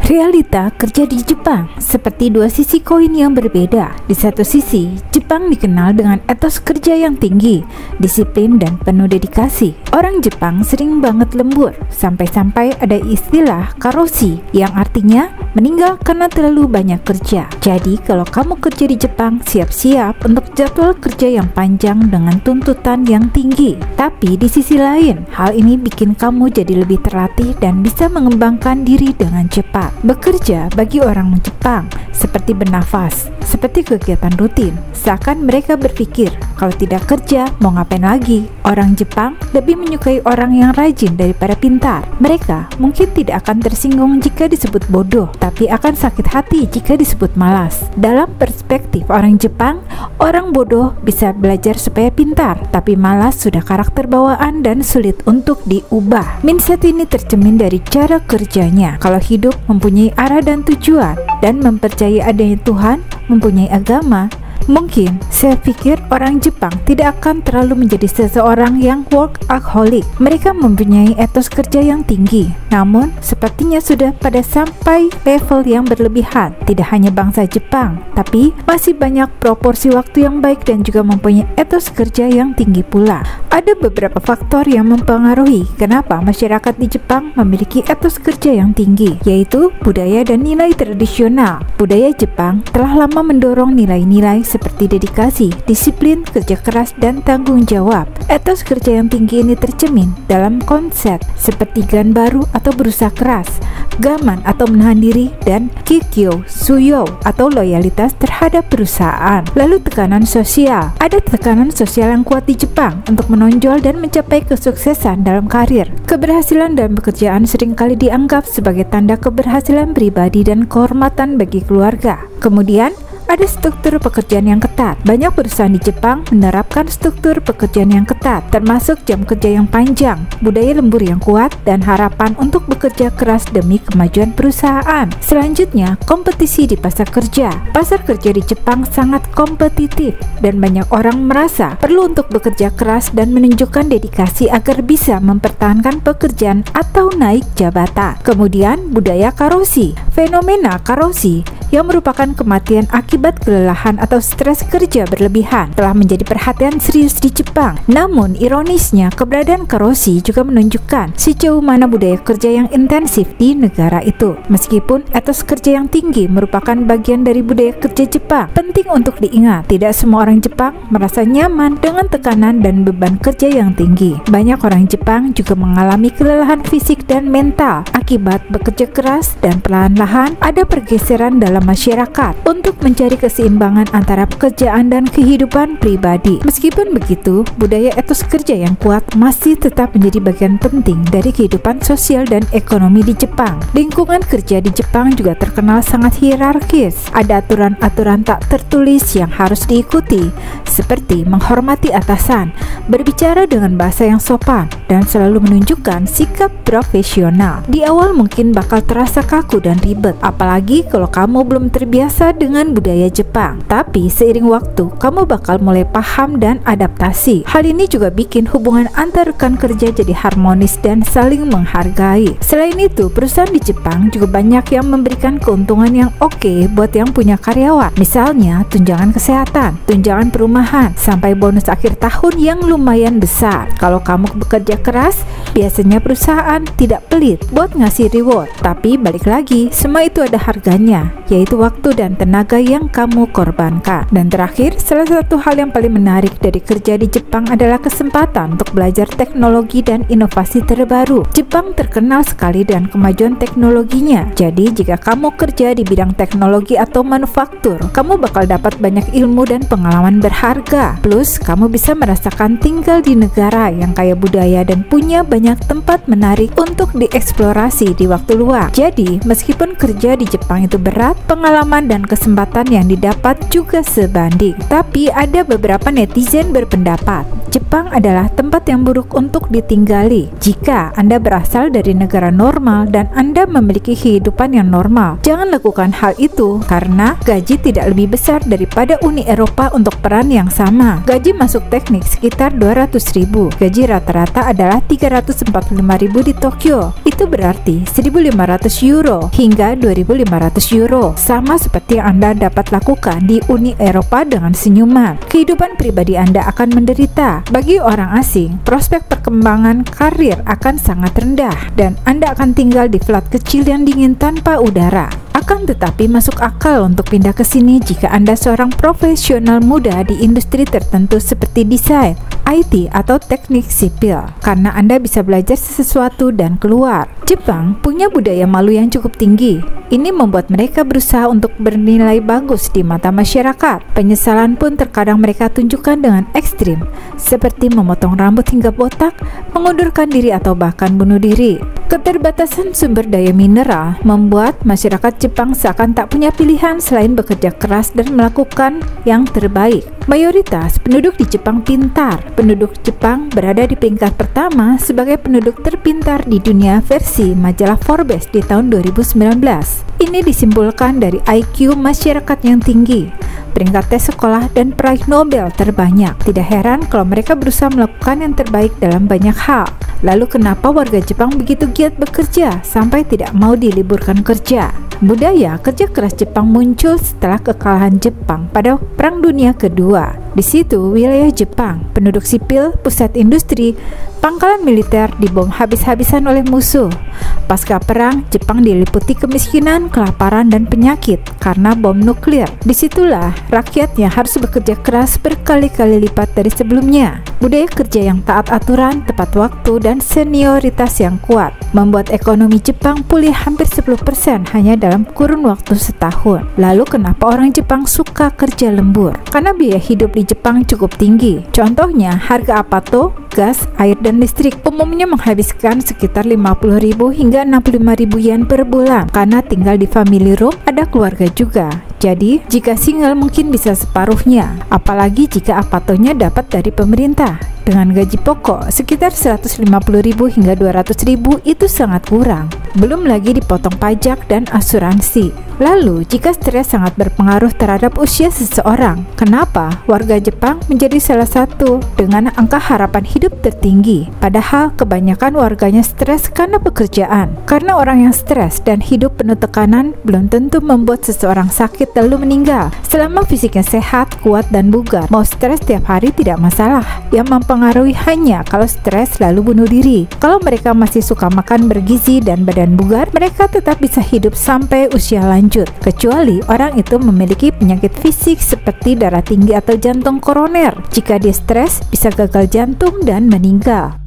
Realita kerja di Jepang seperti dua sisi koin yang berbeda. Di satu sisi, Jepang dikenal dengan etos kerja yang tinggi, disiplin dan penuh dedikasi. Orang Jepang sering banget lembur, sampai-sampai ada istilah karoshi yang artinya meninggal karena terlalu banyak kerja. Jadi kalau kamu kerja di Jepang, siap-siap untuk jadwal kerja yang panjang dengan tuntutan yang tinggi. Tapi di sisi lain, hal ini bikin kamu jadi lebih terlatih dan bisa mengembangkan diri dengan cepat. Bekerja bagi orang Jepang seperti bernafas, seperti kegiatan rutin. Seakan mereka berpikir, kalau tidak kerja, mau ngapain lagi? Orang Jepang lebih menyukai orang yang rajin daripada pintar. Mereka mungkin tidak akan tersinggung jika disebut bodoh, tapi akan sakit hati jika disebut malas. Dalam perspektif orang Jepang, orang bodoh bisa belajar supaya pintar, tapi malas sudah karakter bawaan dan sulit untuk diubah. Mindset ini tercermin dari cara kerjanya. Kalau hidup mempunyai arah dan tujuan, dan mempercayai adanya Tuhan, mempunyai agama, mungkin saya pikir orang Jepang tidak akan terlalu menjadi seseorang yang workaholic. Mereka mempunyai etos kerja yang tinggi, namun sepertinya sudah pada sampai level yang berlebihan. Tidak hanya bangsa Jepang, tapi masih banyak proporsi waktu yang baik dan juga mempunyai etos kerja yang tinggi pula. Ada beberapa faktor yang mempengaruhi kenapa masyarakat di Jepang memiliki etos kerja yang tinggi, yaitu budaya dan nilai tradisional. Budaya Jepang telah lama mendorong nilai-nilai seperti dedikasi, disiplin, kerja keras, dan tanggung jawab. Etos kerja yang tinggi ini tercermin dalam konsep seperti ganbaru atau berusaha keras, gaman atau menahan diri, dan kikyo, suyo atau loyalitas terhadap perusahaan. Lalu tekanan sosial. Ada tekanan sosial yang kuat di Jepang untuk menonjol dan mencapai kesuksesan dalam karir. Keberhasilan dalam pekerjaan seringkali dianggap sebagai tanda keberhasilan pribadi dan kehormatan bagi keluarga. Kemudian, ada struktur pekerjaan yang ketat. Banyak perusahaan di Jepang menerapkan struktur pekerjaan yang ketat, termasuk jam kerja yang panjang, budaya lembur yang kuat, dan harapan untuk bekerja keras demi kemajuan perusahaan. Selanjutnya, kompetisi di pasar kerja. Pasar kerja di Jepang sangat kompetitif, dan banyak orang merasa perlu untuk bekerja keras dan menunjukkan dedikasi agar bisa mempertahankan pekerjaan atau naik jabatan. Kemudian, budaya karoshi. Fenomena karoshi yang merupakan kematian akibat kelelahan atau stres kerja berlebihan telah menjadi perhatian serius di Jepang. Namun ironisnya, keberadaan karoshi juga menunjukkan sejauh mana budaya kerja yang intensif di negara itu. Meskipun etos kerja yang tinggi merupakan bagian dari budaya kerja Jepang, penting untuk diingat, tidak semua orang Jepang merasa nyaman dengan tekanan dan beban kerja yang tinggi. Banyak orang Jepang juga mengalami kelelahan fisik dan mental akibat bekerja keras, dan perlahan-lahan ada pergeseran dalam masyarakat untuk mencari keseimbangan antara pekerjaan dan kehidupan pribadi. Meskipun begitu, budaya etos kerja yang kuat masih tetap menjadi bagian penting dari kehidupan sosial dan ekonomi di Jepang. Lingkungan kerja di Jepang juga terkenal sangat hierarkis. Ada aturan-aturan tak tertulis yang harus diikuti, seperti menghormati atasan, berbicara dengan bahasa yang sopan, dan selalu menunjukkan sikap profesional. Di awal mungkin bakal terasa kaku dan ribet, apalagi kalau kamu belum terbiasa dengan budaya Jepang. Tapi seiring waktu, kamu bakal mulai paham dan adaptasi. Hal ini juga bikin hubungan antar rekan kerja jadi harmonis dan saling menghargai. Selain itu, perusahaan di Jepang juga banyak yang memberikan keuntungan yang oke buat yang punya karyawan. Misalnya, tunjangan kesehatan, tunjangan perumahan, sampai bonus akhir tahun yang lumayan besar. Kalau kamu bekerja keras, biasanya perusahaan tidak pelit buat ngasih reward. Tapi balik lagi, semua itu ada harganya, yaitu waktu dan tenaga yang kamu korbankan. Dan terakhir, salah satu hal yang paling menarik dari kerja di Jepang adalah kesempatan untuk belajar teknologi dan inovasi terbaru. Jepang terkenal sekali dengan kemajuan teknologinya. Jadi jika kamu kerja di bidang teknologi atau manufaktur, kamu bakal dapat banyak ilmu dan pengalaman berharga. Plus, kamu bisa merasakan tinggal di negara yang kaya budaya dan punya banyak tempat menarik untuk dieksplorasi di waktu luang. Jadi, meskipun kerja di Jepang itu berat, pengalaman dan kesempatan yang didapat juga sebanding. Tapi ada beberapa netizen berpendapat Jepang adalah tempat yang buruk untuk ditinggali. Jika Anda berasal dari negara normal dan Anda memiliki kehidupan yang normal, jangan lakukan hal itu karena gaji tidak lebih besar daripada Uni Eropa untuk peran yang sama. Gaji masuk teknik sekitar 200.000. Gaji rata-rata adalah 300 145.000 di Tokyo. Itu berarti 1.500 euro hingga 2.500 euro, sama seperti yang Anda dapat lakukan di Uni Eropa dengan senyuman. Kehidupan pribadi Anda akan menderita. Bagi orang asing, prospek perkembangan karir akan sangat rendah dan Anda akan tinggal di flat kecil yang dingin tanpa udara. Akan tetapi masuk akal untuk pindah ke sini jika Anda seorang profesional muda di industri tertentu seperti desain, IT, atau teknik sipil, karena Anda bisa belajar sesuatu dan keluar. Jepang punya budaya malu yang cukup tinggi. Ini membuat mereka berusaha untuk bernilai bagus di mata masyarakat. Penyesalan pun terkadang mereka tunjukkan dengan ekstrim, seperti memotong rambut hingga botak, mengundurkan diri, atau bahkan bunuh diri. Keterbatasan sumber daya mineral membuat masyarakat Jepang seakan tak punya pilihan selain bekerja keras dan melakukan yang terbaik. Mayoritas penduduk di Jepang pintar. Penduduk Jepang berada di peringkat pertama sebagai penduduk terpintar di dunia versi majalah Forbes di tahun 2019. Ini disimpulkan dari IQ masyarakat yang tinggi, peringkat tes sekolah, dan peraih Nobel terbanyak. Tidak heran kalau mereka berusaha melakukan yang terbaik dalam banyak hal. Lalu kenapa warga Jepang begitu giat bekerja sampai tidak mau diliburkan kerja? Budaya kerja keras Jepang muncul setelah kekalahan Jepang pada Perang Dunia Kedua. Di situ wilayah Jepang, penduduk sipil, pusat industri, pangkalan militer dibom habis-habisan oleh musuh. Pasca perang, Jepang diliputi kemiskinan, kelaparan, dan penyakit karena bom nuklir. Disitulah rakyatnya harus bekerja keras berkali-kali lipat dari sebelumnya. Budaya kerja yang taat aturan, tepat waktu, dan senioritas yang kuat membuat ekonomi Jepang pulih hampir 10% hanya dalam kurun waktu setahun. Lalu kenapa orang Jepang suka kerja lembur? Karena biaya hidup di Jepang cukup tinggi. Contohnya, harga apato, gas, air, dan listrik umumnya menghabiskan sekitar 50.000 hingga 65.000 yen per bulan. Karena tinggal di family room, ada keluarga juga. Jadi, jika single mungkin bisa separuhnya, apalagi jika apatonya dapat dari pemerintah. Dengan gaji pokok sekitar 150.000 hingga 200.000 itu sangat kurang. Belum lagi dipotong pajak dan asuransi. Lalu, jika stres sangat berpengaruh terhadap usia seseorang, kenapa warga Jepang menjadi salah satu dengan angka harapan hidup tertinggi? Padahal kebanyakan warganya stres karena pekerjaan. Karena orang yang stres dan hidup penuh tekanan belum tentu membuat seseorang sakit lalu meninggal. Selama fisiknya sehat, kuat, dan bugar, mau stres tiap hari tidak masalah. Yang mempengaruhi hanya kalau stres lalu bunuh diri. Kalau mereka masih suka makan bergizi dan badan bugar, mereka tetap bisa hidup sampai usia lanjut, kecuali orang itu memiliki penyakit fisik seperti darah tinggi atau jantung koroner. Jika dia stres, bisa gagal jantung dan meninggal.